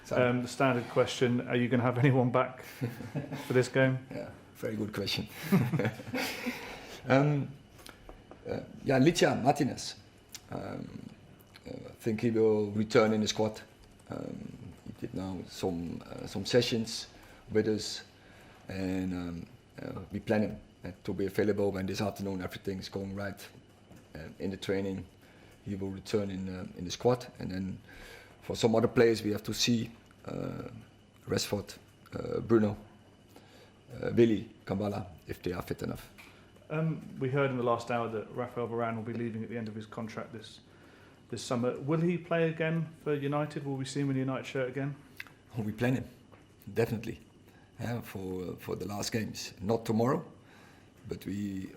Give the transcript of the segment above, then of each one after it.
The standard question, are you going to have anyone back for this game? Yeah, very good question. Licha Martinez. I think he will return in the squad. He did now some sessions with us, and we plan him to be available when this afternoon everything's going right in the training. He will return in the squad, and then for some other players we have to see Rashford, Bruno, Willy, Kambala, if they are fit enough. We heard in the last hour that Raphael Varane will be leaving at the end of his contract this summer. Will he play again for United? Will we see him in the United shirt again? We plan him, definitely, for the last games. Not tomorrow, but we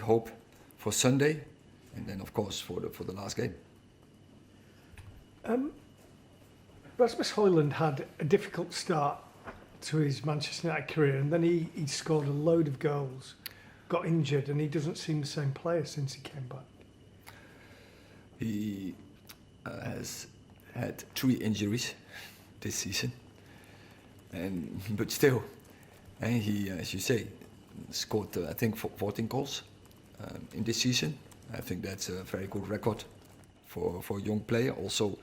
hope for Sunday, and then of course for the last game. Rasmus Højlund had a difficult start to his Manchester United career, and then he scored a load of goals, got injured, and he doesn't seem the same player since he came back. He has had 3 injuries this season, but still, he, as you say, scored I think 14 goals in this season. I think that's a very good record for a young player. Also,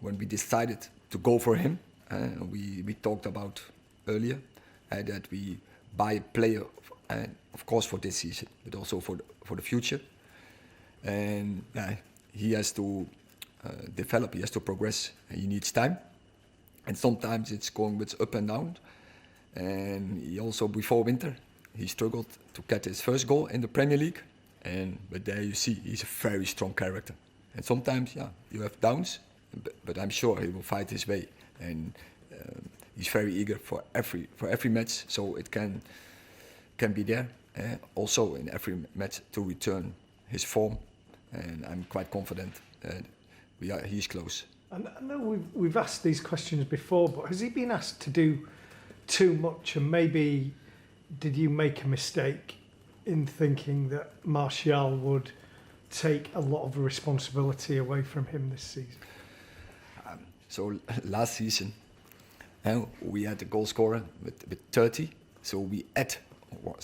when we decided to go for him, we talked about earlier that we buy a player, of course for this season, but also for the future. And he has to develop, he has to progress, and he needs time. And sometimes it's going with up and down. And he also, before winter, he struggled to get his first goal in the Premier League. But there you see, he's a very strong character. And sometimes, you have downs, but I'm sure he will fight his way. And he's very eager for every match, so it can be there. Also in every match to return his form. And I'm quite confident that he's close. And I know we've asked these questions before, but has he been asked to do too much, and maybe did you make a mistake in thinking that Martial would take a lot of responsibility away from him this season? So last season we had a goal scorer with 30, so we add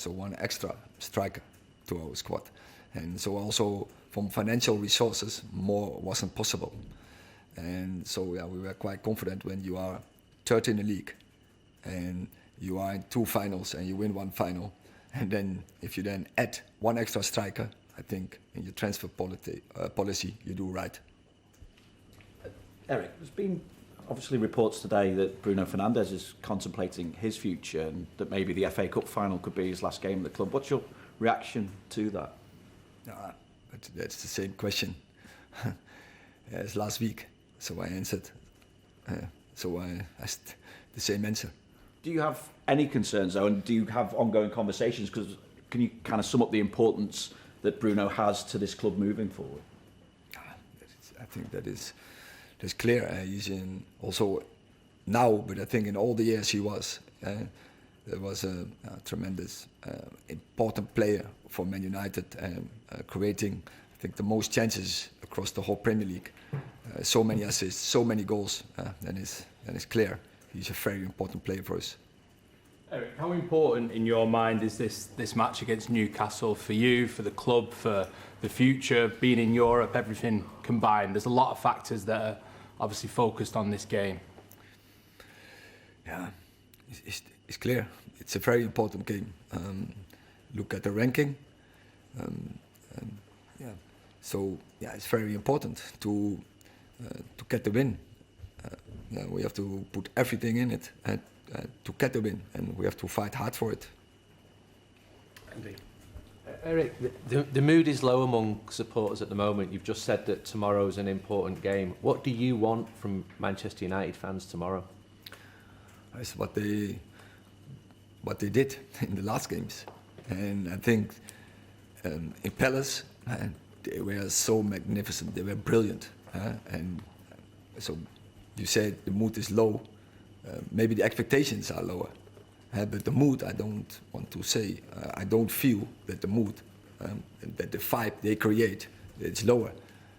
one extra striker to our squad. And so also from financial resources, more wasn't possible. And so we were quite confident when you are third in the league and you are in 2 finals and you win 1 final. And then if you then add 1 extra striker, I think in your transfer policy you do right. Eric, there's been obviously reports today that Bruno Fernandes is contemplating his future and that maybe the FA Cup final could be his last game at the club. What's your reaction to that? But that's the same question as last week. So I answered. So I asked the same answer. Do you have any concerns though, and do you have ongoing conversations? Because can you kind of sum up the importance that Bruno has to this club moving forward? I think that's clear. He's in also now, but I think in all the years he was, there was a tremendous important player for Man United, creating I think the most chances across the whole Premier League. So many assists, so many goals. Then it's clear he's a very important player for us. Eric, how important in your mind is this match against Newcastle for you, for the club, for the future, being in Europe, everything combined? There's a lot of factors that are obviously focused on this game. Yeah, it's clear. It's a very important game. Look at the ranking. So it's very important to get the win. We have to put everything in it to get the win, and we have to fight hard for it. Indeed. Eric, the mood is low among supporters at the moment. You've just said that tomorrow is an important game. What do you want from Manchester United fans tomorrow? It's what they did in the last games, and I think in Palace they were so magnificent. They were brilliant, and so you said the mood is low. Maybe the expectations are lower. But the mood, I don't want to say. I don't feel that the mood, that the vibe they create, it's lower.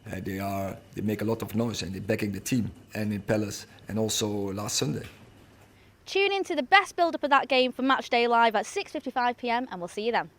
They make a lot of noise and they're backing the team, and in Palace and also last Sunday. Tune in to the best build-up of that game for Matchday Live at 6:55 p.m. and we'll see you then.